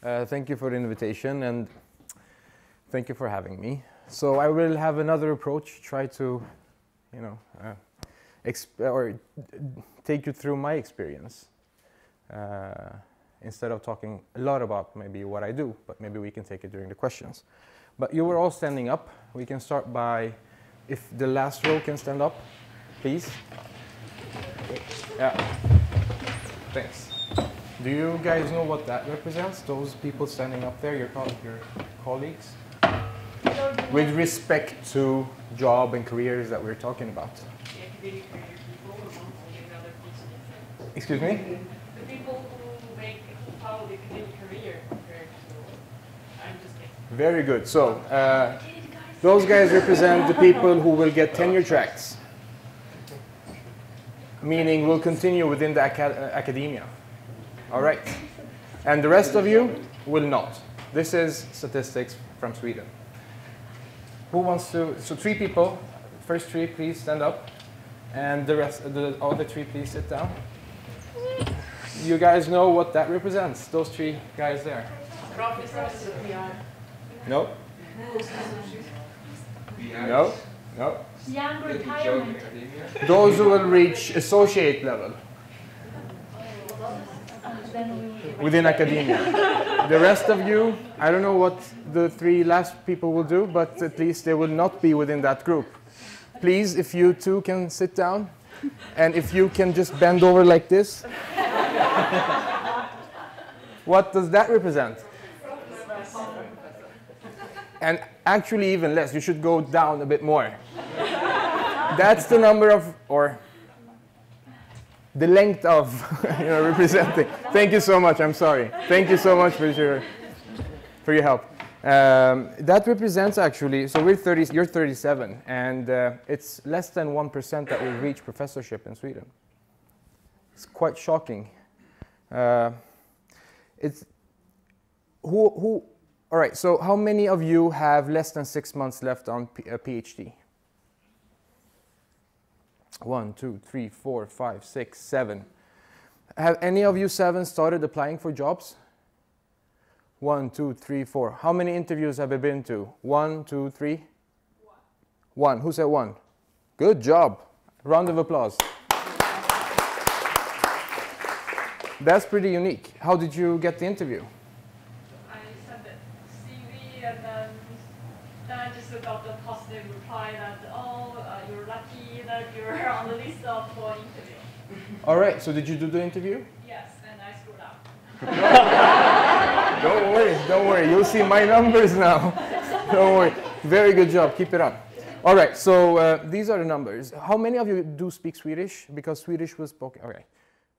Thank you for the invitation, and thank you for having me. So I will have another approach, try to, take you through my experience. Instead of talking a lot about maybe what I do, but maybe we can take it during the questions. But you were all standing up. We can start by, if the last row can stand up, please. Yeah, thanks. Do you guys know what that represents? Those people standing up there, your colleagues? With respect to job and careers that we're talking about. Excuse me? The people who follow the academic career compared to, I'm just kidding. Very good. So, those guys represent the people who will get tenure tracks, meaning will continue within the academia. All right. And the rest of you will not. This is statistics from Sweden. Who wants to? So 3 people. First 3, please stand up. And the rest, the other 3, please sit down. You guys know what that represents, those 3 guys there? No? No? No? Young retirement. Those who will reach associate level within academia. The rest of you, I don't know what the 3 last people will do, but at least they will not be within that group. Please, if you 2 can sit down, and if you can just bend over like this. What does that represent? And actually even less, you should go down a bit more. That's the number of, or the length of, representing. Thank you so much, I'm sorry. Thank you so much for your help. That represents actually, so we're 30, you're 37, and it's less than 1% that will reach professorship in Sweden. It's quite shocking. All right, so how many of you have less than 6 months left on a PhD? 1, 2, 3, 4, 5, 6, 7. Have any of you 7 started applying for jobs? 1, 2, 3, 4. How many interviews have you been to? 1, 2, 3? 1. Who said 1? Good job. Round of applause. That's pretty unique. How did you get the interview? I sent the CV and then I just got the positive reply that, you're lucky that you're on the list of for interview. All right, so did you do the interview? Yes, and I screwed up. Don't worry. You'll see my numbers now. Don't worry. Very good job. Keep it up. All right, so these are the numbers. How many of you do speak Swedish? Because Swedish was spoken. Okay,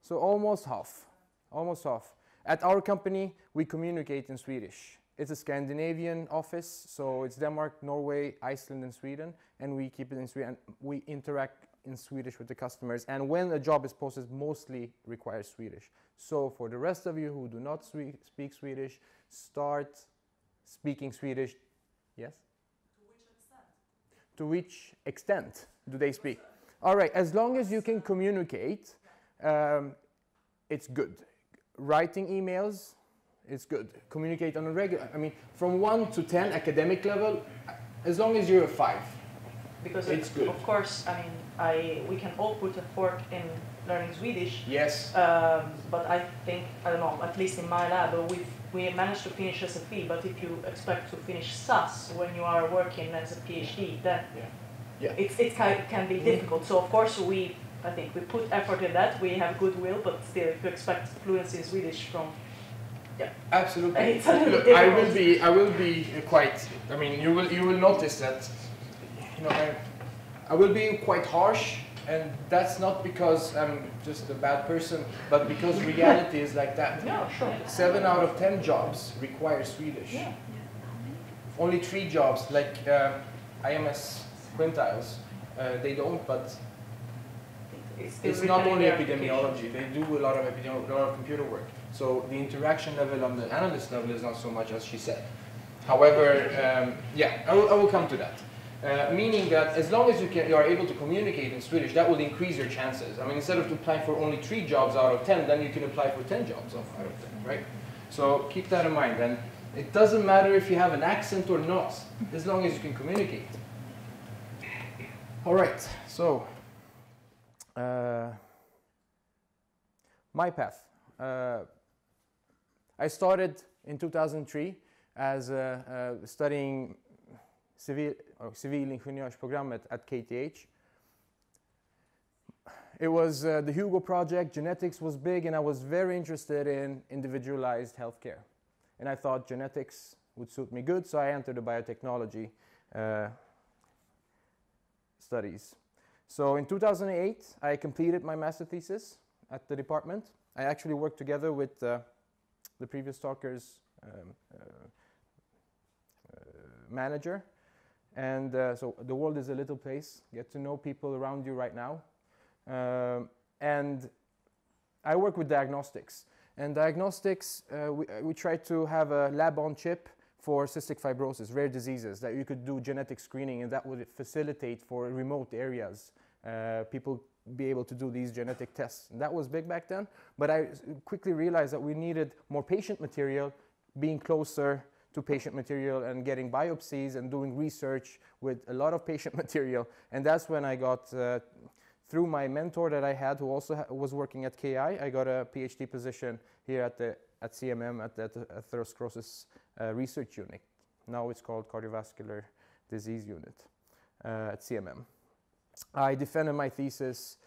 so almost half. Almost half. At our company, we communicate in Swedish. It's a Scandinavian office, so it's Denmark, Norway, Iceland, and Sweden, and we keep it in Sweden. We interact in Swedish with the customers, and when a job is posted, mostly requires Swedish. So for the rest of you who do not speak Swedish, start speaking Swedish. Yes? To which extent do they speak? All right, as long as you can communicate, it's good. Writing emails, it's good. Communicate on a regular, from 1 to 10 academic level, as long as you're a 5. Because it's good. Of course, we can all put effort in learning Swedish. Yes. But I think, I don't know, at least in my lab, we managed to finish SFE, but if you expect to finish SAS when you are working as a PhD, then it can be difficult. So of course I think we put effort in that, we have goodwill, but still if you expect fluency in Swedish from, Absolutely. It's a little Look, difficult. I will be quite, you will notice that, I will be quite harsh, and that's not because I'm just a bad person, but because reality is like that. Yeah, sure. 7 out of 10 jobs require Swedish. Yeah. Only 3 jobs, like IMS quintiles, they don't, but it's not only epidemiology. They do a lot of epidemiology, a lot of computer work. So the interaction level on the analyst level is not so much as she said. However, I will come to that. Meaning that as long as you are able to communicate in Swedish, that will increase your chances. Instead of applying for only 3 jobs out of 10, then you can apply for 10 jobs out of 10, right? So keep that in mind. And it doesn't matter if you have an accent or not, as long as you can communicate. All right, so my path. I started in 2003 as studying civilingenjörsprogrammet at KTH. It was the Hugo project. Genetics was big, and I was very interested in individualized healthcare. And I thought genetics would suit me good, so I entered the biotechnology studies. So in 2008, I completed my master thesis at the department. I actually worked together with the previous talker's manager. And so the world is a little place. Get to know people around you right now. And I work with diagnostics. And diagnostics, we try to have a lab on chip for cystic fibrosis, rare diseases, that you could do genetic screening, and that would facilitate for remote areas people be able to do these genetic tests. And that was big back then, but I quickly realized that we needed more patient material, being closer to patient material and getting biopsies and doing research with a lot of patient material. And that's when I got, through my mentor that I had, who also was working at KI, I got a PhD position here at CMM, at the atherosclerosis research unit. Now it's called cardiovascular disease unit at CMM. I defended my thesis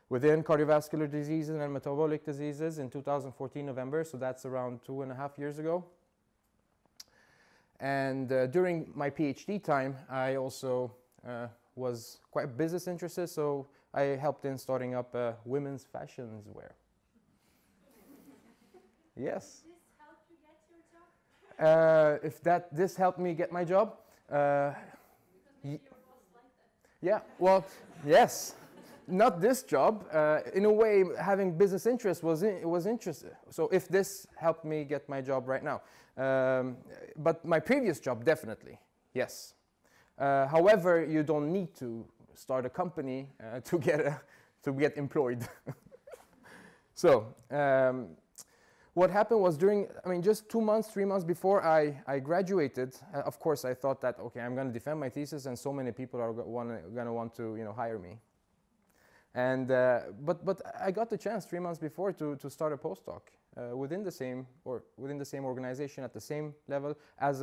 within cardiovascular diseases and metabolic diseases in 2014 November, so that's around 2.5 years ago. And during my PhD time, I also was quite business interested, so I helped in starting up women's fashions wear. Yes. This helped you get your job? If this helped me get my job? Because maybe your boss liked that. Yeah, well, yes. Not this job. In a way, having business interest was interesting. So if this helped me get my job right now. But my previous job, definitely, yes. However, you don't need to start a company to get employed. So what happened was just 2 months, 3 months before I graduated, of course I thought that, okay, I'm going to defend my thesis and so many people are going to want to hire me. And but I got the chance 3 months before to start a postdoc within the same organization at the same level as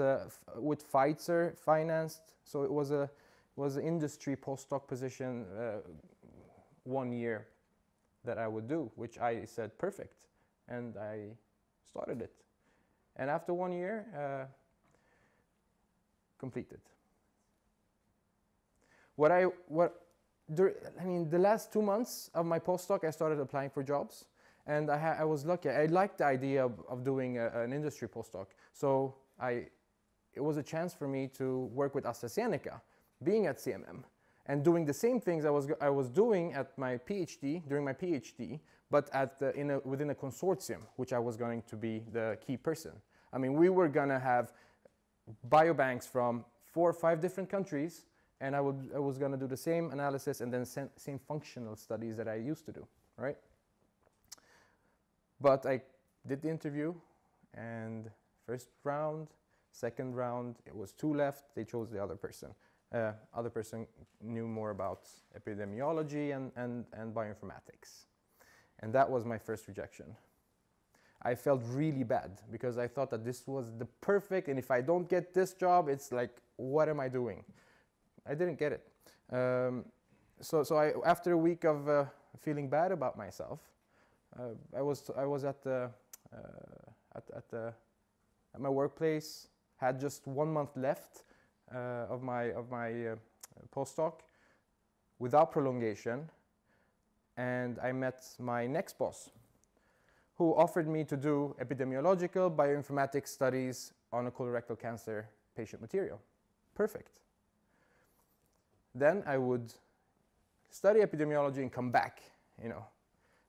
with Pfizer financed. So it was an industry postdoc position 1 year that I would do, which I said perfect, and I started it. And after 1 year, completed. The last 2 months of my postdoc, I started applying for jobs, and I was lucky. I liked the idea of doing an industry postdoc. So it was a chance for me to work with AstraZeneca, being at CMM, and doing the same things I was doing at my PhD, during my PhD, but within a consortium, which I was going to be the key person. I mean, we were going to have biobanks from 4 or 5 different countries, and I was going to do the same analysis and then same functional studies that I used to do, right? But I did the interview, and first round, second round, it was 2 left. They chose the other person. Other person knew more about epidemiology and bioinformatics. And that was my first rejection. I felt really bad because I thought that this was the perfect, and if I don't get this job, it's like, what am I doing? I didn't get it. So after a week of feeling bad about myself, I was at my workplace, had just 1 month left of my postdoc without prolongation, and I met my next boss, who offered me to do epidemiological bioinformatics studies on a colorectal cancer patient material. Perfect. Then I would study epidemiology and come back,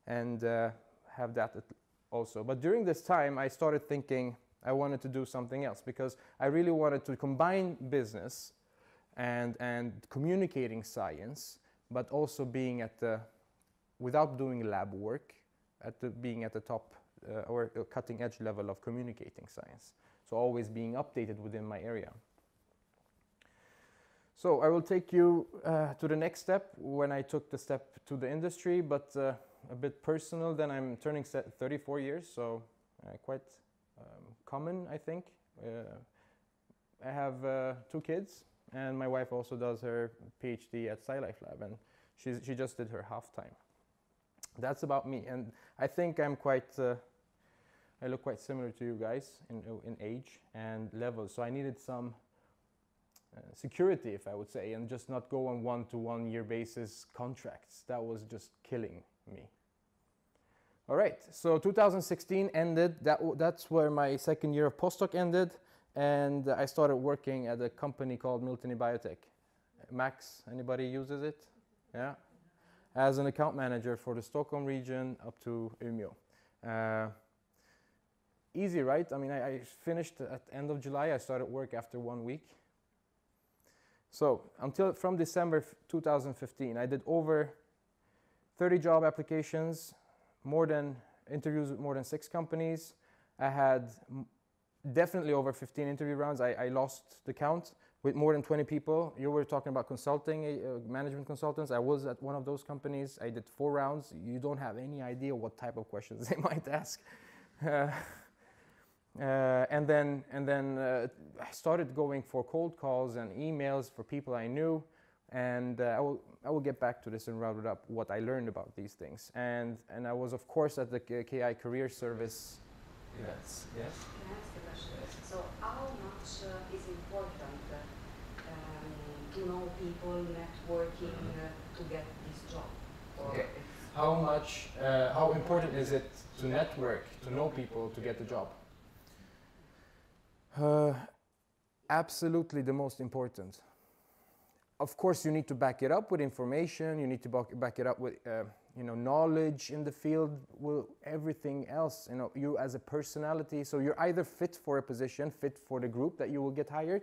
and have that also. But during this time, I started thinking I wanted to do something else, because I really wanted to combine business and communicating science, but also being without doing lab work, being at the top or a cutting edge level of communicating science. So always being updated within my area. So I will take you to the next step when I took the step to the industry, but a bit personal. Then I'm turning 34 years, so quite common, I think. I have 2 kids, and my wife also does her PhD at SciLife Lab, and she just did her half-time. That's about me, and I think I'm quite, I look quite similar to you guys in age and level, so I needed some security, if I would say, and just not go on 1-to-1 year basis contracts. That was just killing me. All right, so 2016 ended. That's where my second year of postdoc ended, and I started working at a company called Milton Biotech. Max, anybody uses it? Yeah. As an account manager for the Stockholm region up to Umeå. Easy, right? I mean, I finished at the end of July. I started work after 1 week. So from December 2015, I did over 30 job applications, more than interviews with more than 6 companies. I had definitely over 15 interview rounds. I lost the count with more than 20 people. You were talking about consulting, management consultants. I was at one of those companies. I did 4 rounds. You don't have any idea what type of questions they might ask. And then I started going for cold calls and emails for people I knew, and I will get back to this and round it up what I learned about these things. And I was of course at the KI Career Service events. Yes. Can I ask a question? Yes. So how much is important to know people, networking to get this job? Okay. How important is it to network, to know people, to get the job? Absolutely the most important. Of course, you need to back it up with information. You need to back it up with knowledge in the field. Well, everything else, you as a personality. So you're either fit for a position, fit for the group that you will get hired,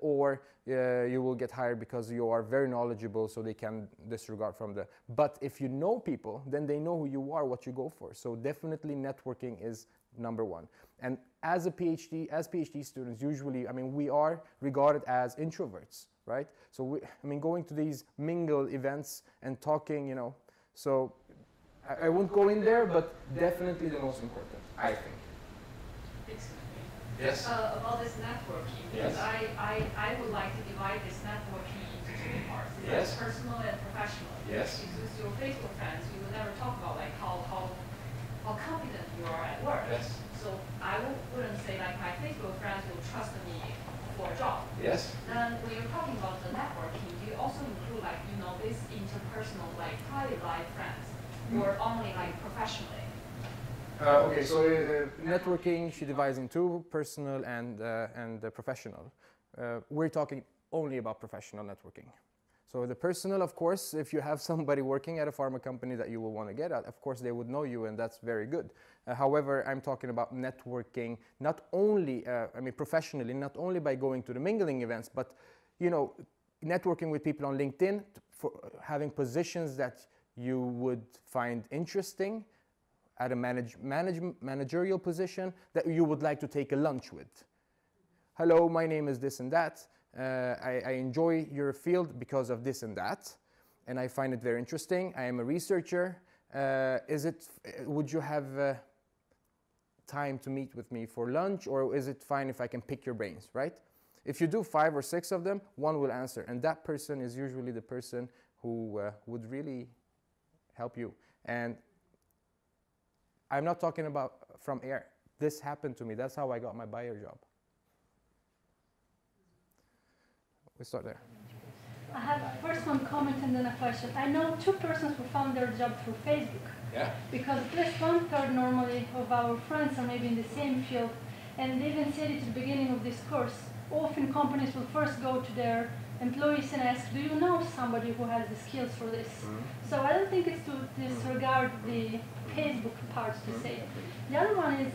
or you will get hired because you are very knowledgeable, so they can disregard from the. But if you know people, then they know who you are, what you go for. So definitely networking is number 1. And as PhD students, usually, we are regarded as introverts, right? So going to these mingle events and talking, so I won't go in there, but definitely the most important, I think. Yes. About this networking, because I would like to divide this networking into 2 parts. Yes. Personal and professional. Yes. Because with your Facebook friends, you will never talk about like how confident you are at work. Yes. So I wouldn't say like my Facebook friends will trust me for a job. Yes. Then when you're talking about the networking, do you also include like this interpersonal like private life friends, or only like professionally? Okay, so networking she divides into personal and professional. We're talking only about professional networking. So the personal, of course, if you have somebody working at a pharma company that you will want to get at, of course they would know you, and that's very good. However, I'm talking about networking, not only, professionally, not only by going to the mingling events, but, networking with people on LinkedIn, for having positions that you would find interesting at a managerial position that you would like to take a lunch with. Hello, my name is this and that. I enjoy your field because of this and that, and I find it very interesting. I am a researcher. Would you have time to meet with me for lunch, or is it fine if I can pick your brains, right? If you do 5 or 6 of them, 1 will answer, and that person is usually the person who would really help you. And I'm not talking about from air. This happened to me. That's how I got my buyer job. We start there. I have first one comment and then a question. I know 2 persons who found their job through Facebook. Yeah. Because at least 1/3 normally of our friends are maybe in the same field. And they even said it at the beginning of this course. Often companies will first go to their employees and ask, do you know somebody who has the skills for this? So I don't think it's to disregard the Facebook part to say. The other one is,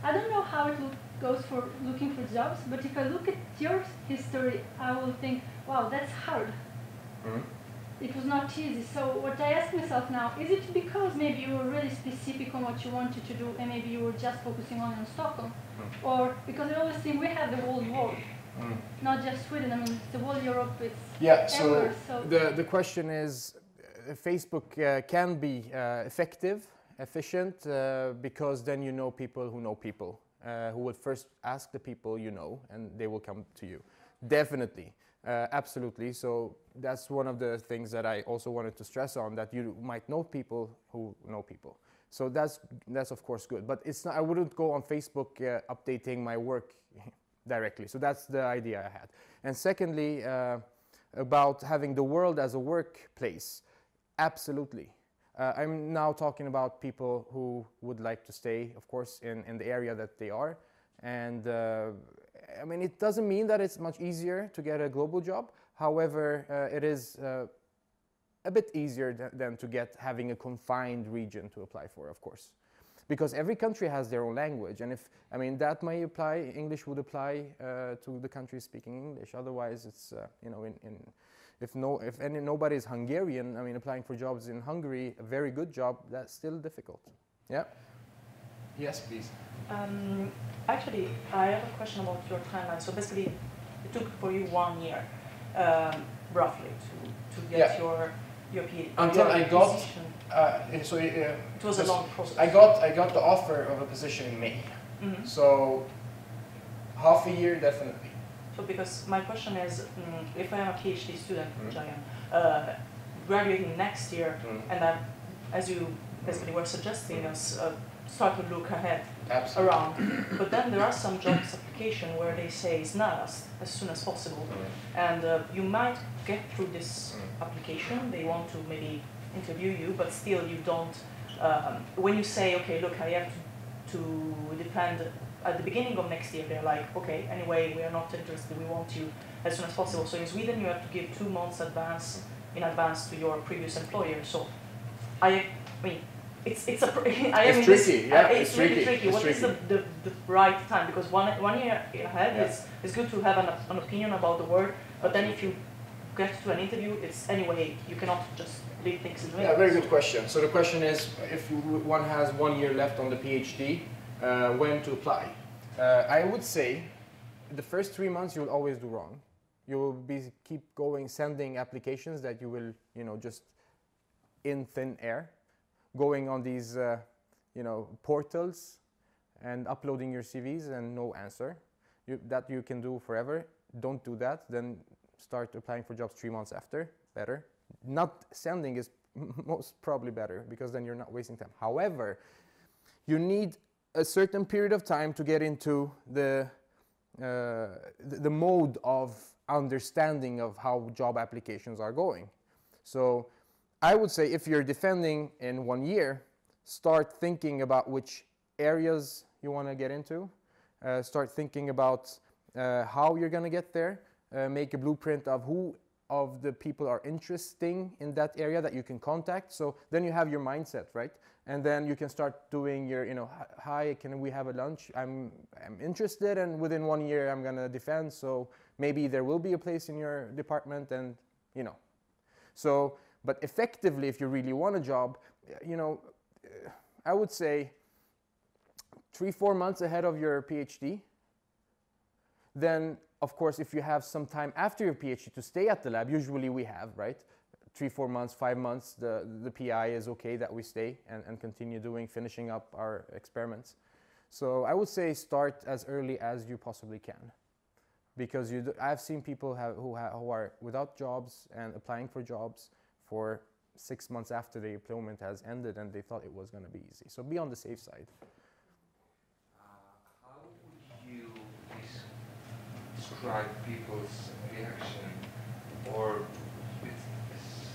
I don't know how it goes for looking for jobs, but if I look at your history, I will think, wow, that's hard. it was not easy. So what I ask myself now, is it because maybe you were really specific on what you wanted to do and maybe you were just focusing on Stockholm? Or because I always think we have the whole world, not just Sweden, I mean the whole Europe, it's everywhere. So the question is, Facebook can be effective, efficient, because then you know people who will first ask the people you know, and they will come to you. Definitely, absolutely. So that's one of the things that I also wanted to stress on, that you might know people who know people. So that's of course good, but it's not, I wouldn't go on Facebook updating my work directly. So that's the idea I had. And secondly, about having the world as a workplace, absolutely. I'm now talking about people who would like to stay, of course, in the area that they are. And I mean, it doesn't mean that it's much easier to get a global job. However, it is a bit easier than to get having a confined region to apply for, of course. Because every country has their own language. And if, I mean, that may apply, English would apply to the countries speaking English. Otherwise, it's, you know, if nobody is Hungarian, I mean, applying for jobs in Hungary, a very good job, that's still difficult. Yeah? Yes, please. Actually, I have a question about your timeline. So basically, it took for you 1 year, roughly, to get your PhD. Until I got, it was a long process. I got the offer of a position in May. So half a year, definitely. So because my question is, if I am a PhD student, which I am, graduating next year, and then, as you basically were suggesting us, start to look ahead around. But then there are some jobs application where they say it's not as soon as possible. And you might get through this application, they want to maybe interview you, but still you don't, when you say, okay, look, I have to defend at the beginning of next year, they're like, okay, anyway, we are not interested, we want you as soon as possible. So in Sweden, you have to give 2 months in advance to your previous employer. So I mean, it's tricky. It's really tricky. What is the right time? Because one year ahead is good to have an opinion about the work, but then if you get to an interview, it's anyway, you cannot just leave things in the Yeah, very good question. So the question is, if one has 1 year left on the PhD, when to apply? I would say the first 3 months you will always do wrong. You will keep going, sending applications that you will, you know, just in thin air, going on these, you know, portals and uploading your CVs and no answer. That you can do forever. Don't do that. Then start applying for jobs 3 months after. Better. Not sending is most probably better, because then you're not wasting time. However, you need a certain period of time to get into the mode of understanding of how job applications are going. So I would say if you're defending in 1 year, start thinking about which areas you want to get into. Start thinking about how you're going to get there. Make a blueprint of who of the people are interesting in that area that you can contact. So then you have your mindset, right? And then you can start doing your, you know, hi, can we have a lunch? I'm interested, and within 1 year I'm going to defend. So maybe there will be a place in your department, and, you know. So, but effectively, if you really want a job, you know, I would say 3-4 months ahead of your PhD. Then, of course, if you have some time after your PhD to stay at the lab, usually we have, right? 3-4 months, 5 months, the PI is okay that we stay and continue finishing up our experiments. So I would say start as early as you possibly can. Because I've seen people who are without jobs and applying for jobs for 6 months after the employment has ended, and they thought it was going to be easy. So be on the safe side. How would you describe people's reaction or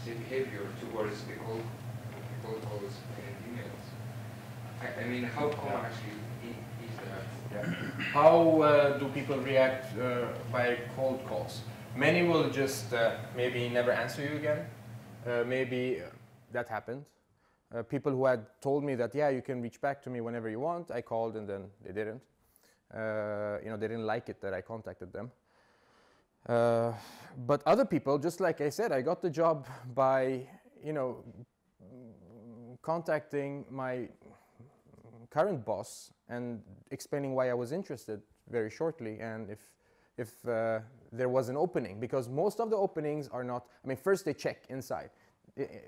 behavior towards the cold calls and emails? I mean, how common actually is that? Yeah. How do people react by cold calls? Many will just maybe never answer you again. Maybe that happened. People who had told me that, yeah, you can reach back to me whenever you want. I called and then they didn't. You know, they didn't like it that I contacted them. But other people, just like I said, I got the job by, contacting my current boss and explaining why I was interested very shortly, and if there was an opening, because most of the openings are not, first they check inside.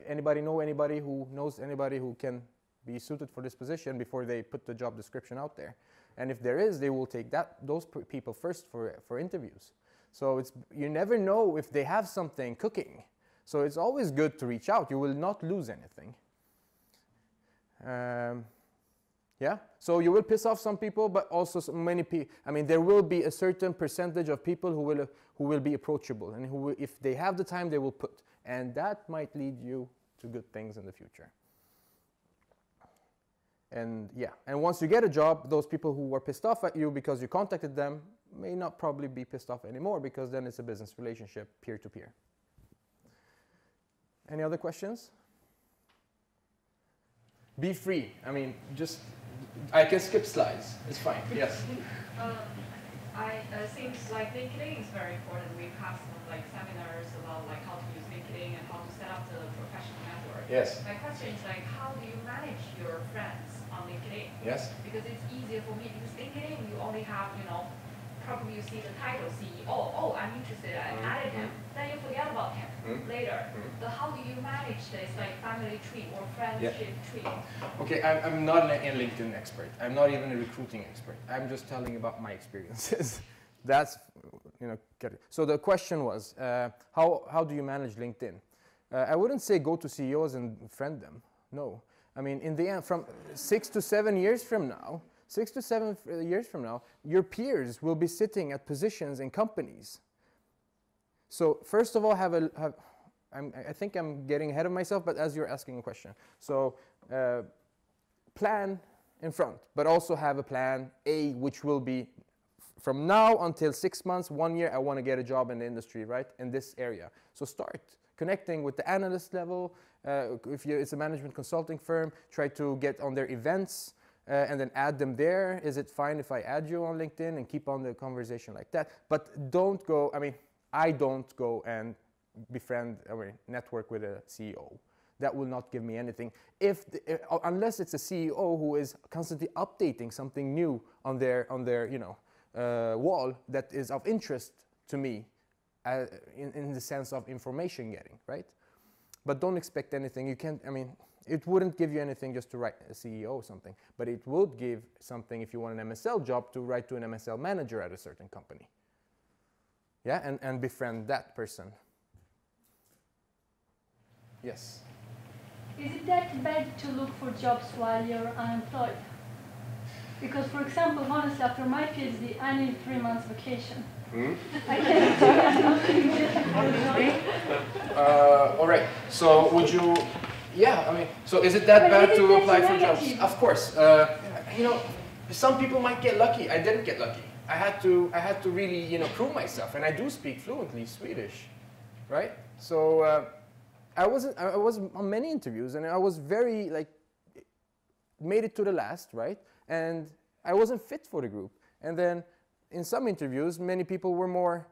Anybody know anybody who knows anybody who can be suited for this position before they put the job description out there? And if there is, they will take those people first for interviews. So you never know if they have something cooking. So it's always good to reach out. You will not lose anything. Yeah, so you will piss off some people, but also many people. There will be a certain percentage of people who will be approachable, and who, if they have the time, they will put. And that might lead you to good things in the future. And yeah, and once you get a job, those people who were pissed off at you because you contacted them may not probably be pissed off anymore, because then it's a business relationship, peer-to-peer. Any other questions? Be free. I can skip slides. It's fine. Yes. Seems like LinkedIn is very important. We have some seminars about how to use LinkedIn and how to set up the professional network. Yes. My question is how do you manage your friends on LinkedIn? Yes. Because it's easier for me, because LinkedIn you only have, probably you see the title CEO. Oh, I'm interested. I added him. Then you forget about him later. So how do you manage this family tree or friendship tree? Okay, I'm not a LinkedIn expert. I'm not even a recruiting expert. I'm just telling about my experiences. That's, So the question was, how do you manage LinkedIn? I wouldn't say go to CEOs and friend them. No. In the end, from 6 to 7 years from now, your peers will be sitting at positions in companies. So first of all, I think I'm getting ahead of myself, but as you're asking a question. So plan in front, but also have a plan A, which will be from now until 6 months, 1 year, I want to get a job in the industry, right, in this area. So start connecting with the analyst level. If it's a management consulting firm, try to get on their events. And then add them there. Is it fine if I add you on LinkedIn and keep on the conversation like that? But don't go, I don't go and network with a CEO. That will not give me anything. Unless it's a CEO who is constantly updating something new on their wall that is of interest to me in the sense of information getting, right? But don't expect anything. You can't, it wouldn't give you anything just to write a CEO or something, but it would give something if you want an MSL job to write to an MSL manager at a certain company. Yeah, and befriend that person. Yes? Is it that bad to look for jobs while you're unemployed? Because, for example, honestly, after my PhD, I need 3 months vacation. I can't. All right, so would you... Yeah, so is it that bad to apply for jobs? Of course. Some people might get lucky. I didn't get lucky. I had to really, prove myself, and I do speak fluently Swedish, right? So I was on many interviews, and I was very made it to the last, right? And I wasn't fit for the group. And then in some interviews, many people were more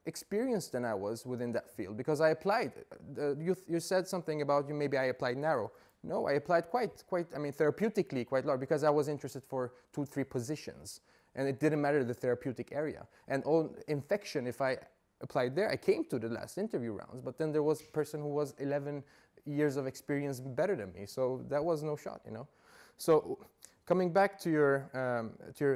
experienced than I was within that field, because I applied. You said something about maybe I applied narrow. No, I applied quite therapeutically quite large, because I was interested for 2-3 positions, and it didn't matter the therapeutic area. And all infection, if I applied there, I came to the last interview rounds, but then there was a person who was 11 years of experience better than me, so that was no shot, So coming back to your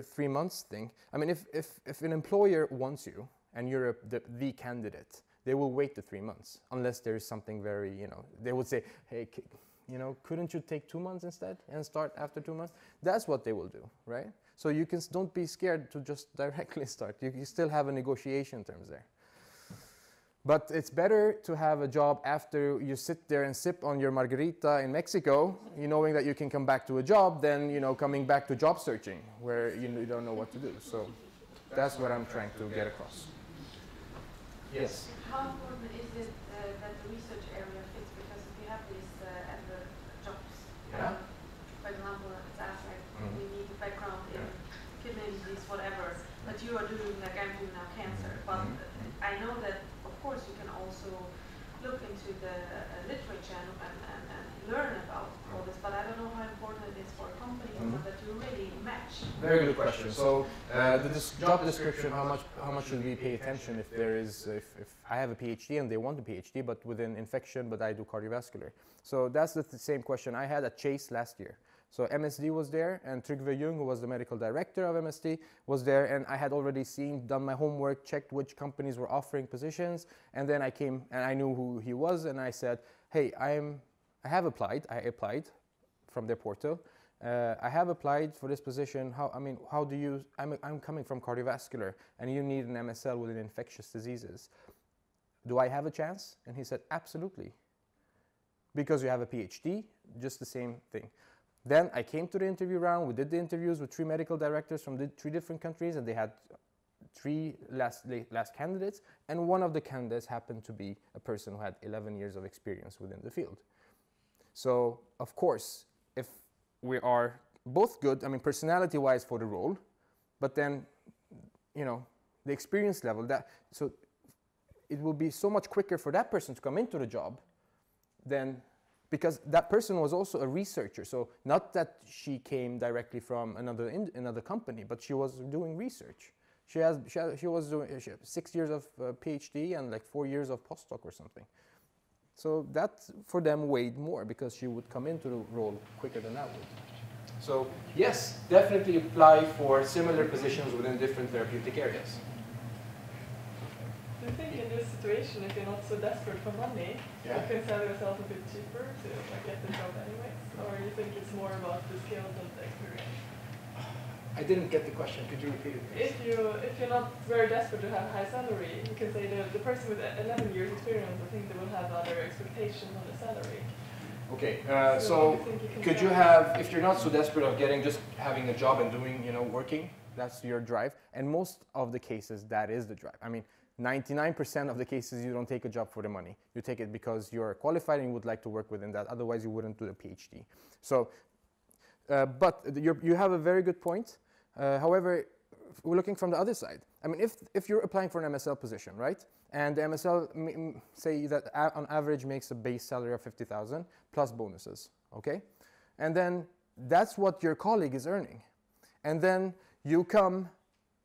3 months thing, if an employer wants you, and you're the candidate, they will wait the 3 months, unless there is something very, they would say, hey, couldn't you take 2 months instead and start after 2 months? That's what they will do, right? So don't be scared to just directly start. You still have a negotiation terms there. But it's better to have a job after you sit there and sip on your margarita in Mexico, knowing that you can come back to a job, than coming back to job searching, where you don't know what to do. So that's what I'm trying to get across. Yes. How important is it that the research area fits? Because if you have these other jobs, for example, it's asked we need a background in kidney disease, whatever, but you are doing I'm doing now cancer. But I question. So the job description, how much should we pay attention if there is, if I have a PhD and they want a PhD, but within infection, but I do cardiovascular. So that's the same question I had at Chase last year. So MSD was there, and Trygve Jung, who was the medical director of MSD, was there, and I had already done my homework, checked which companies were offering positions, and then I came, and I knew who he was, and I said, hey, I applied from their portal. I have applied for this position. How do you, I'm coming from cardiovascular, and you need an MSL within infectious diseases. Do I have a chance? And he said, absolutely. Because you have a PhD, just the same thing. Then I came to the interview round. We did the interviews with 3 medical directors from 3 different countries, and they had 3 last candidates, and one of the candidates happened to be a person who had 11 years of experience within the field. So, of course, if we are both good, personality-wise for the role, but then, the experience level, so it will be so much quicker for that person to come into the job than, because that person was also a researcher. So not that she came directly from another company, but she was doing research. She was doing 6 years of PhD and like 4 years of postdoc or something. So that for them weighed more because she would come into the role quicker than I would. So yes, definitely apply for similar positions within different therapeutic areas. Do you think in this situation, if you're not so desperate for money, you can sell yourself a bit cheaper to get the job anyways? Or you think it's more about the skills and the experience? I didn't get the question. Could you repeat it, please? If you're not very desperate to have a high salary, you can say the person with 11 years experience, I think they will have other expectations on the salary. Okay, so could you have, if you're not so desperate of just having a job and doing, working, that's your drive. And most of the cases, that is the drive. 99% of the cases, you don't take a job for the money. You take it because you're qualified and you would like to work within that. Otherwise, you wouldn't do a PhD. So, but you have a very good point. However, we're looking from the other side. If you're applying for an MSL position, right? And the MSL, say that on average makes a base salary of 50,000 plus bonuses, okay? And then that's what your colleague is earning. And then you come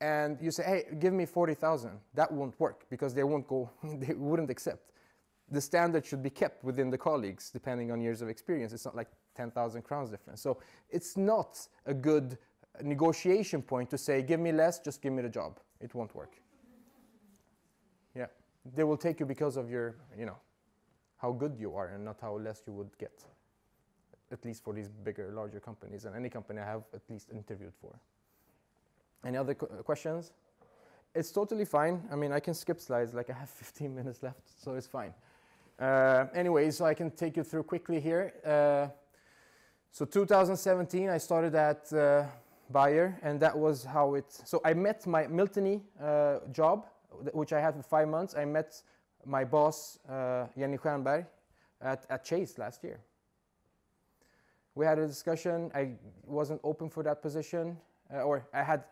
and you say, hey, give me 40,000. That won't work because they wouldn't accept. The standard should be kept within the colleagues depending on years of experience. It's not like 10,000 crowns difference. So it's not a good negotiation point to say, give me less, just give me the job. It won't work. Yeah, they will take you because of your, how good you are and not how less you would get. At least for these bigger, larger companies and any company I have at least interviewed for. Any other questions? It's totally fine. I can skip slides, like I have 15 minutes left, so it's fine. Anyway, so I can take you through quickly here. So 2017, I started at Bayer, and that was how so I met my Miltony job, which I had for 5 months. I met my boss, Jenny Stjernberg, at Chase last year. We had a discussion. I wasn't open for that position, or I had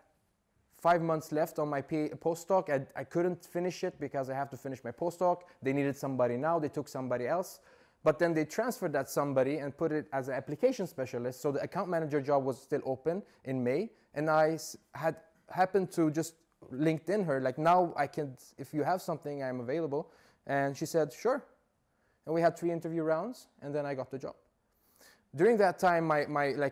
5 months left on my postdoc. I couldn't finish it because I have to finish my postdoc. They needed somebody now. They took somebody else. But then they transferred that somebody and put it as an application specialist. So the account manager job was still open in May. And I had happened to just LinkedIn her, like, now I can, if you have something, I'm available. And she said, sure. And we had 3 interview rounds, and then I got the job. During that time, my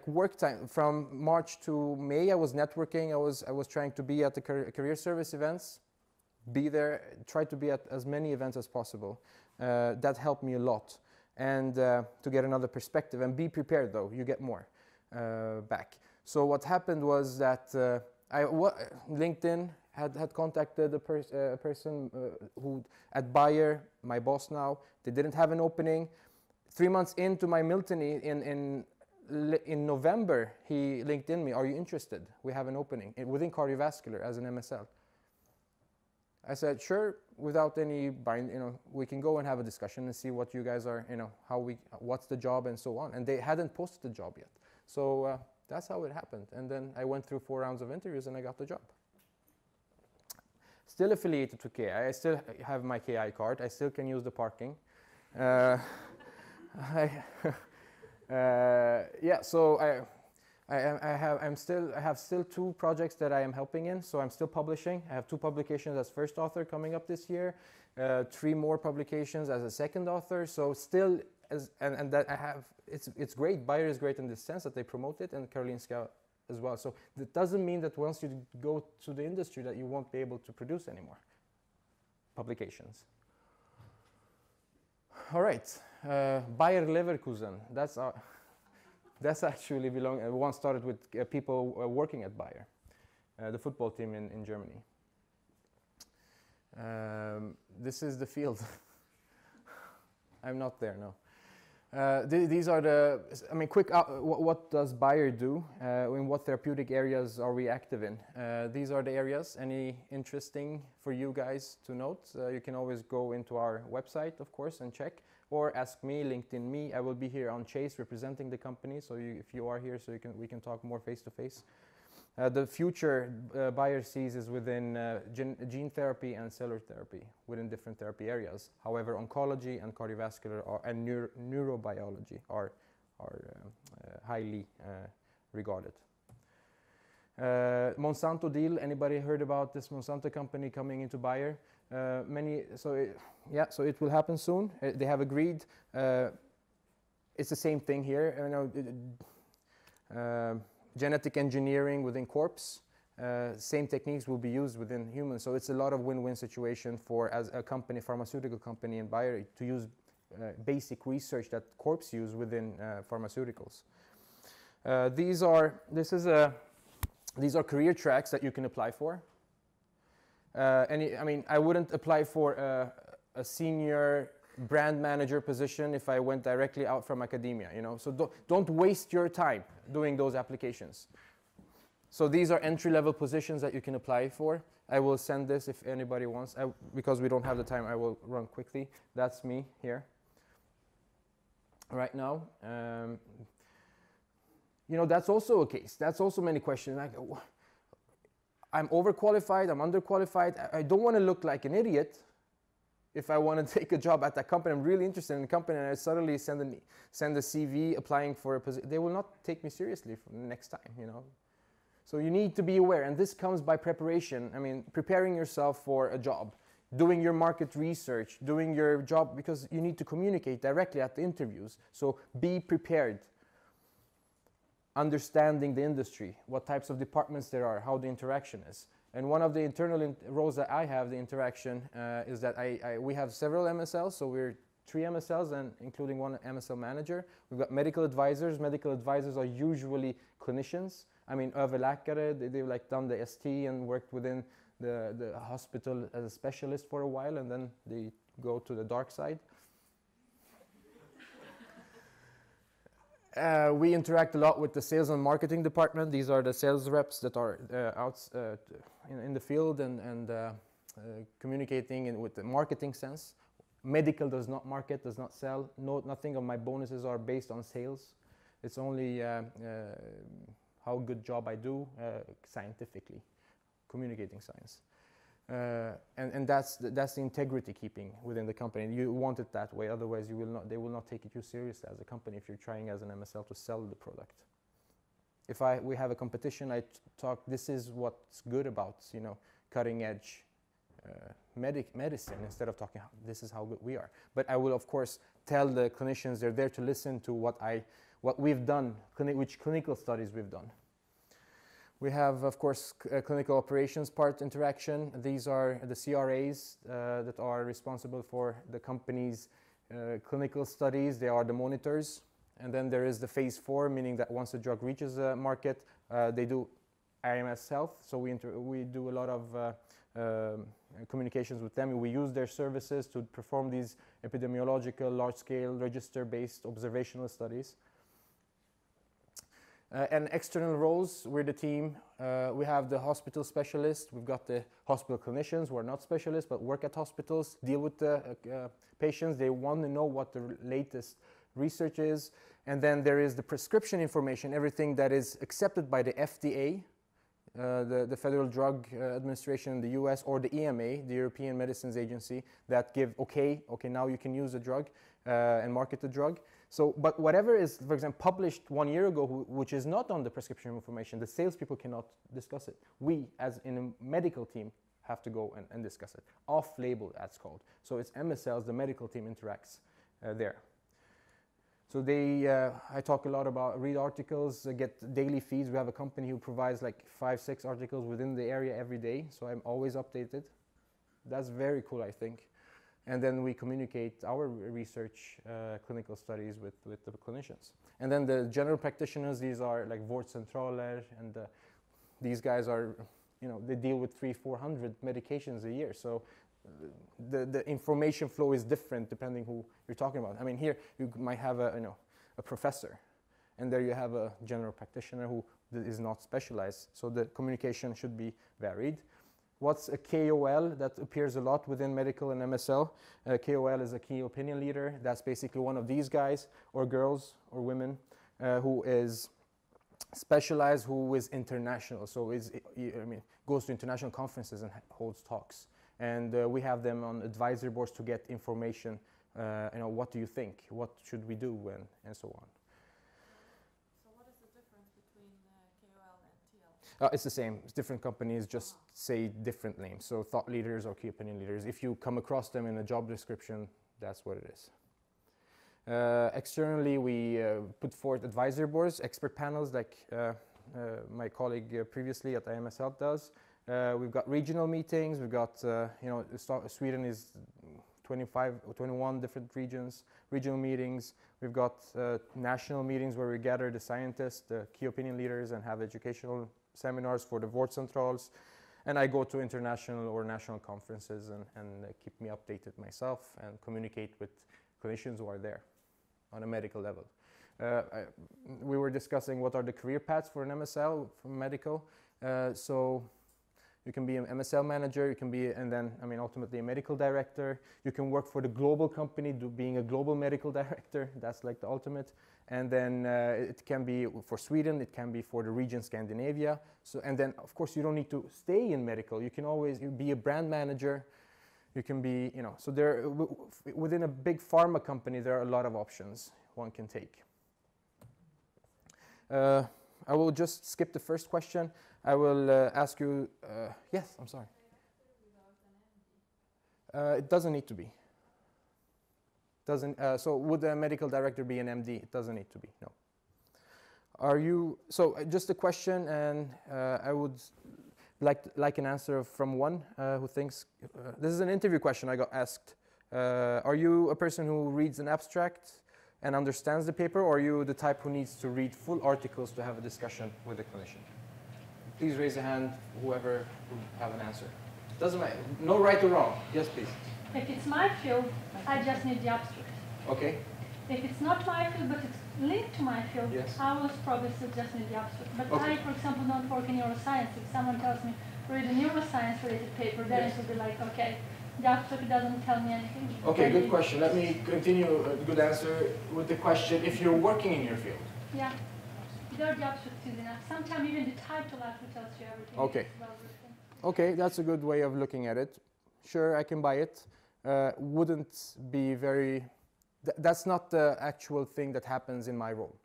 work time, from March to May, I was networking. I was trying to be at the career service events, be there, try to be at as many events as possible. That helped me a lot. And to get another perspective, and be prepared though, you get more back. So what happened was that LinkedIn had contacted a person who at Bayer, my boss now. They didn't have an opening. 3 months into my Miltony in November, he LinkedIn me, are you interested? We have an opening within cardiovascular as an MSL. I said, sure, without any we can go and have a discussion and see what you guys are, what's the job and so on. And they hadn't posted the job yet. So that's how it happened. And then I went through 4 rounds of interviews and I got the job. Still affiliated to KI. I still have my KI card. I still can use the parking. Yeah, so I have still 2 projects that I am helping in, so I'm still publishing. I have 2 publications as first author coming up this year, 3 more publications as a second author. So still, and that I have, it's great. Bayer is great in the sense that they promote it, and Karolinska as well. So that doesn't mean that once you go to the industry that you won't be able to produce anymore publications. All right, Bayer Leverkusen. That's actually once started with people working at Bayer, the football team in Germany. This is the field. I'm not there, no. These are quick, what does Bayer do? In what therapeutic areas are we active in? These are the areas. Any interesting for you guys to note? You can always go into our website, of course, and check, or ask me, LinkedIn me. I will be here on Chase representing the company, so if you are here, so we can talk more face to face. The future Bayer sees is within gene therapy and cellular therapy, within different therapy areas. However, oncology and cardiovascular and neurobiology are highly regarded. Monsanto deal. Anybody heard about this Monsanto company coming into Bayer? So it will happen soon. They have agreed. It's the same thing here. Genetic engineering within corpse, same techniques will be used within humans. So it's a lot of win-win situation for as a company, pharmaceutical company in Bayer, to use basic research that corpse use within pharmaceuticals. These are career tracks that you can apply for. I wouldn't apply for a senior brand manager position if I went directly out from academia, So don't waste your time doing those applications. So these are entry-level positions that you can apply for. I will send this if anybody wants. Because we don't have the time, I will run quickly. That's me here. Right now. That's also a case. That's also many questions. I'm overqualified, I'm underqualified. I don't want to look like an idiot. If I want to take a job at that company, I'm really interested in the company, and I suddenly send a CV applying for a position, they will not take me seriously for the next time, So you need to be aware, and this comes by preparation. Preparing yourself for a job, doing your market research, doing your job, because you need to communicate directly at the interviews. So be prepared. Understanding the industry, what types of departments there are, how the interaction is. And one of the internal roles that I have, the interaction, is that we have several MSLs, so we're 3 MSLs, and including 1 MSL manager. We've got medical advisors. Medical advisors are usually clinicians. Överläkare, they've done the ST and worked within the hospital as a specialist for a while, and then they go to the dark side. We interact a lot with the sales and marketing department. These are the sales reps that are out in the field and communicating with the marketing sense. Medical does not market, does not sell. Nothing of my bonuses are based on sales. It's only how good job I do scientifically, communicating science. And that's the integrity keeping within the company. You want it that way, otherwise they will not take you seriously as a company if you're trying as an MSL to sell the product. If we have a competition, I talk, this is what's good about, cutting edge medicine, instead of talking, this is how good we are. But I will, of course, tell the clinicians they're there to listen to what we've done, which clinical studies we've done. We have, of course, clinical operations part interaction. These are the CRAs that are responsible for the company's clinical studies. They are the monitors. And then there is the phase 4, meaning that once the drug reaches the market, they do IMS health. So we do a lot of communications with them. We use their services to perform these epidemiological, large-scale, register-based observational studies. And external roles, we're the team. We have the hospital specialists. We've got the hospital clinicians who are not specialists but work at hospitals, deal with the patients. They want to know what the latest research is. And then there is the prescription information, everything that is accepted by the FDA, the Federal Drug Administration in the US, or the EMA, the European Medicines Agency, that give, okay, now you can use the drug and market the drug. So, but whatever is, for example, published 1 year ago, which is not on the prescription information, the salespeople cannot discuss it. We, as in a medical team, have to go and discuss it. Off-label, that's called. So it's MSLs, the medical team interacts there. So I talk a lot about read articles, get daily feeds. We have a company who provides like 5-6 articles within the area every day, so I'm always updated. That's very cool, I think. And then we communicate our research, clinical studies with the clinicians. And then the general practitioners, these are like Vårdcentraler, and these guys are, they deal with 300-400 medications a year. So the information flow is different depending who you're talking about. I mean, here you might have a professor, and there you have a general practitioner who is not specialized. So the communication should be varied. What's a KOL? That appears a lot within medical and MSL. KOL is a key opinion leader. That's basically one of these guys or girls or women who is specialized, who is international. So goes to international conferences and holds talks. And we have them on advisory boards to get information. What do you think? What should we do? And so on. So what is the difference between KOL and TL? It's the same. It's different companies just say different names. So thought leaders or key opinion leaders. If you come across them in a job description, that's what it is. Externally, we put forth advisory boards, expert panels like my colleague previously at IMSL does. We've got regional meetings. We've got, Sweden is 25 or 21 different regional meetings. We've got national meetings where we gather the scientists, the key opinion leaders, and have educational seminars for the Vårdcentrals. And I go to international or national conferences and keep me updated myself and communicate with clinicians who are there on a medical level. We were discussing what are the career paths for an MSL from medical. So you can be an MSL manager, you can be, and then, ultimately a medical director. You can work for the global company, being a global medical director. That's like the ultimate. And then it can be for Sweden, it can be for the region Scandinavia. So, and then, of course, you don't need to stay in medical. You can always be a brand manager. You can be, so there, within a big pharma company, there are a lot of options one can take. I will just skip the first question. I will ask you, yes, I'm sorry. It doesn't need to be. So would a medical director be an MD? It doesn't need to be, no. So just a question, and I would like an answer from one who thinks, this is an interview question I got asked. Are you a person who reads an abstract and understands the paper, or are you the type who needs to read full articles to have a discussion with the clinician? Please raise a hand, whoever would have an answer. Doesn't matter, no right or wrong. Yes, please. If it's my field, I just need the abstract. Okay. If it's not my field, but it's linked to my field, yes. I will probably still just need the abstract. But okay. I, for example, don't work in neuroscience. If someone tells me, read a neuroscience-related paper, then yes. it will be like, okay, the abstract doesn't tell me anything. Okay, good question. Let me continue a good answer with the question, if you're working in your field. Yeah, their abstract is enough. Sometimes even the title actually tells you everything. Okay. Okay, that's a good way of looking at it. Sure, I can buy it. Wouldn't be very... that's not the actual thing that happens in my role.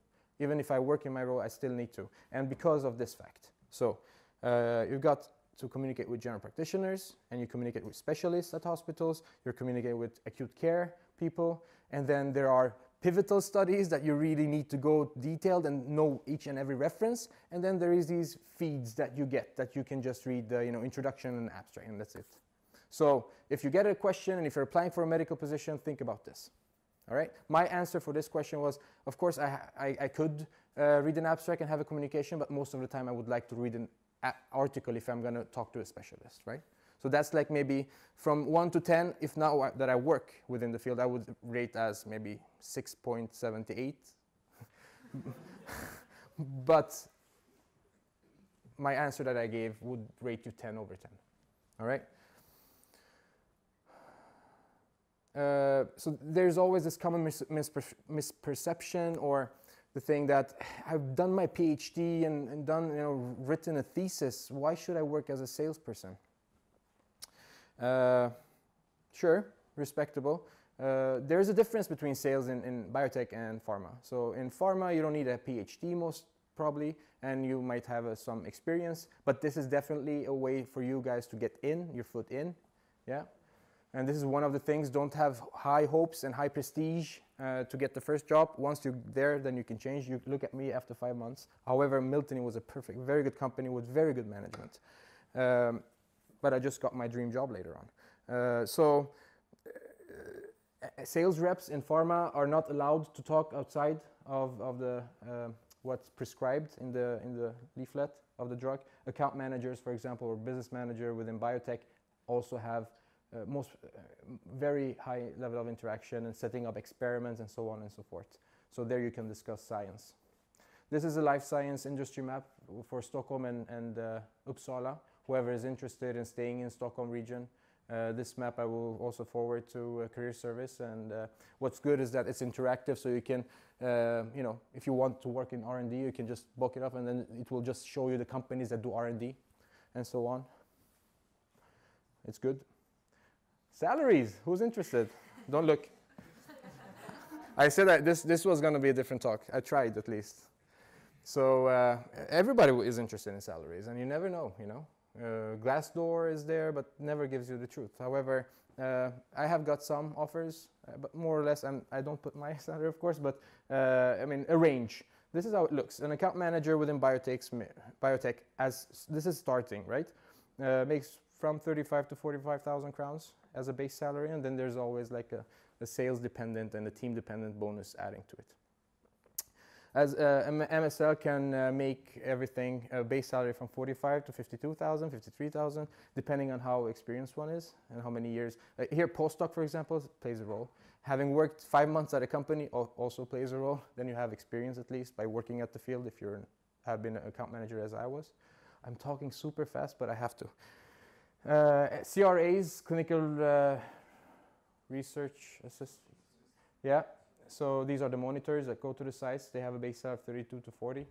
Even if I work in my role, I still need to. And because of this fact. So, you've got to communicate with general practitioners, and you communicate with specialists at hospitals, you communicate with acute care people, and then there are pivotal studies that you really need to go detailed and know each and every reference, and then there is these feeds that you get that you can just read the introduction and abstract, and that's it. So if you get a question and if you're applying for a medical position, think about this. All right. My answer for this question was, of course, I could read an abstract and have a communication, but most of the time I would like to read an article if I'm going to talk to a specialist, right? So that's like maybe from 1 to 10. If now that I work within the field, I would rate as maybe 6.78. But my answer that I gave would rate you 10 over 10. All right. So there's always this common misperception, or the thing that I've done my PhD and done, written a thesis. Why should I work as a salesperson? Sure, respectable. there is a difference between sales in biotech and pharma. So in pharma, you don't need a PhD most probably, and you might have some experience, but this is definitely a way for you guys to get in, your foot in, yeah? And this is one of the things, don't have high hopes and high prestige to get the first job. Once you're there, then you can change. You look at me after 5 months. However, Milton was a perfect, very good company with very good management. But I just got my dream job later on. Sales reps in pharma are not allowed to talk outside of the what's prescribed in the leaflet of the drug. Account managers, for example, or business manager within biotech also have very high level of interaction and setting up experiments and so on and so forth. So there you can discuss science. This is a life science industry map for Stockholm and Uppsala. Whoever is interested in staying in Stockholm region, this map I will also forward to Career Service. And what's good is that it's interactive, so you can, if you want to work in R&D, you can just book it up, and then it will just show you the companies that do R&D and so on. It's good. Salaries, who's interested? Don't look. I said that this was going to be a different talk. I tried at least. So everybody is interested in salaries, and you never know, Glassdoor is there, but never gives you the truth. However, I have got some offers, but more or less, I don't put my salary, of course, but I mean, a range. This is how it looks. An account manager within biotech, as this is starting, right, makes from 35 to 45,000 crowns as a base salary, and then there's always like a sales dependent and a team dependent bonus adding to it. As MSL can make everything base salary from 45 to 52,000, 53,000, depending on how experienced one is and how many years. Here, postdoc, for example, plays a role. Having worked 5 months at a company also plays a role. Then you have experience at least by working at the field if you have been an account manager as I was. I'm talking super fast, but I have to. CRAs, clinical research assist. Yeah. So these are the monitors that go to the sites. They have a base salary of 32 to 40.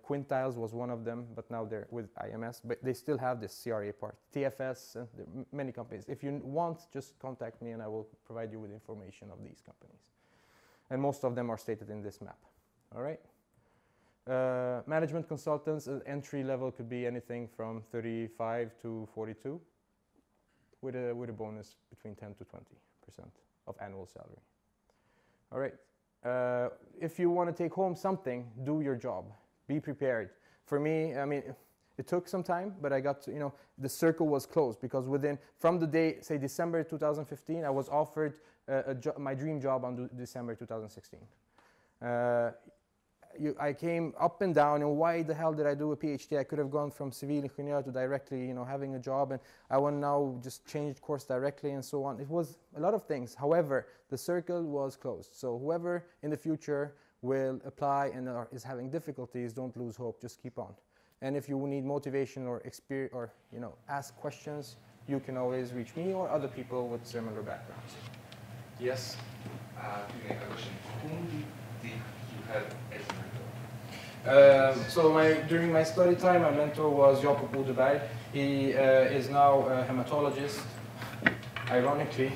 Quintiles was one of them, but now they're with IMS. But they still have this CRA part. TFS, and many companies. If you want, just contact me and I will provide you with information of these companies. And most of them are stated in this map. All right. Management consultants, entry level could be anything from 35 to 42, with a bonus between 10 to 20% of annual salary. All right. If you want to take home something, do your job. Be prepared. For me, I mean, it took some time, but I got to, the circle was closed because from the day, say December 2015, I was offered my dream job on December 2016. I came up and down, and why the hell did I do a PhD? I could have gone from civil engineer to directly, having a job, and I want now just change course directly and so on. It was a lot of things. However, the circle was closed. So whoever in the future will apply and is having difficulties, don't lose hope. Just keep on. And if you need motivation or experience or ask questions, you can always reach me or other people with similar backgrounds. Yes. A question. Whom did you have as a mentor? So during my study time, my mentor was Jakob Odeberg. He is now a hematologist, ironically,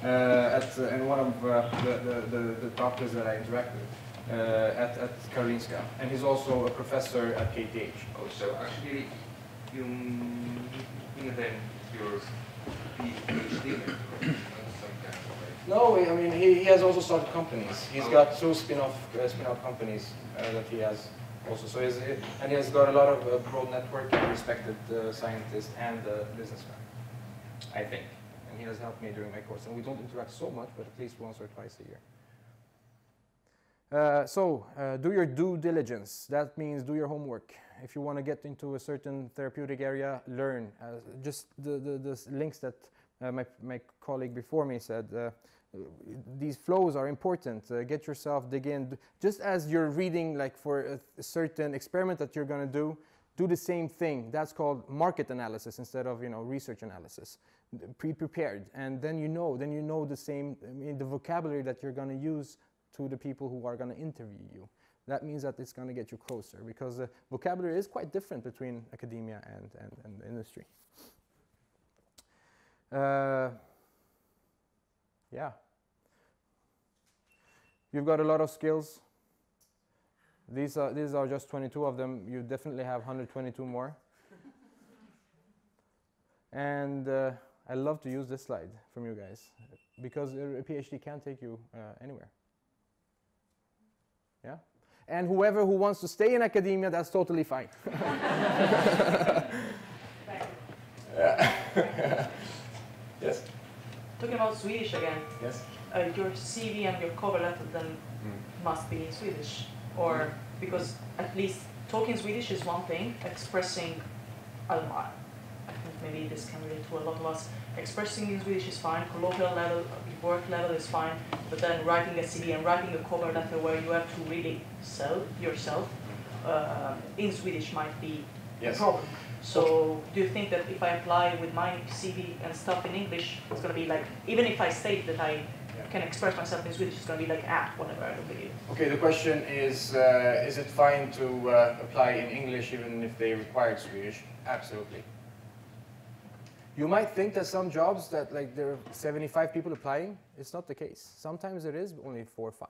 and one of the doctors that I interact with at Karolinska. And he's also a professor at KTH. Oh, so actually, you then your PhD mentor, not some kind of like... No, I mean, he has also started companies. He's got 2 spin-off companies that he has also. So he has got a lot of broad network and respected scientists and businessmen, I think. And he has helped me during my course. And we don't interact so much, but at least once or twice a year. Do your due diligence. That means do your homework. If you want to get into a certain therapeutic area, learn. Just the links that my colleague before me said, these flows are important. Get yourself, dig in. Just as you're reading like for a certain experiment that you're going to do the same thing. That's called market analysis instead of research analysis. Pre-prepared, and then you know the same. I mean, the vocabulary that you're going to use to the people who are going to interview you. That means that it's going to get you closer because the vocabulary is quite different between academia and industry. Yeah. You've got a lot of skills. These are just 22 of them. You definitely have 122 more. And I love to use this slide from you guys because a PhD can take you anywhere. Yeah? And whoever who wants to stay in academia, that's totally fine. Yes? Talking about Swedish again. Yes. Your CV and your cover letter then must be in Swedish, or because at least talking Swedish is one thing, expressing, I think maybe this can relate to a lot of us. Expressing in Swedish is fine, colloquial level, work level is fine, but then writing a CV and writing a cover letter where you have to really sell yourself in Swedish might be a problem. So do you think that if I apply with my CV and stuff in English, it's going to be like, even if I state that I can express myself in Swedish, it's going to be like whatever I don't believe. Okay, the question is it fine to apply in English even if they required Swedish? Absolutely. You might think that some jobs that like there are 75 people applying, it's not the case. Sometimes it is only 4 or 5.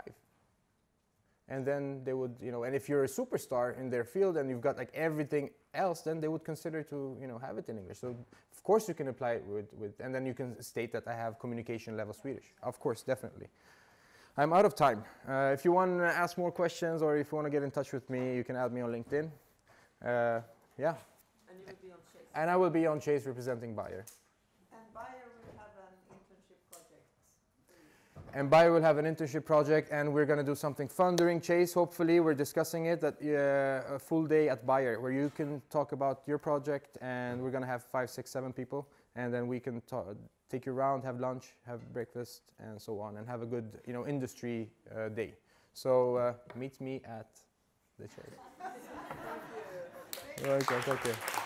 And then they would, and if you're a superstar in their field and you've got like everything else, then they would consider to, have it in English. So of course you can apply it with, and then you can state that I have communication level Swedish. Of course, definitely. I'm out of time. If you want to ask more questions or if you want to get in touch with me, you can add me on LinkedIn. Yeah. And you will be on Chase. And I will be on Chase representing Bayer. And Bayer will have an internship project. And Bayer will have an internship project, and we're going to do something fun during Chase. Hopefully, we're discussing it at a full day at Bayer, where you can talk about your project, and we're going to have 5, 6, 7 people, and then we can take you around, have lunch, have breakfast, and so on, and have a good, industry day. So meet me at the Chase. You're welcome. Thank you.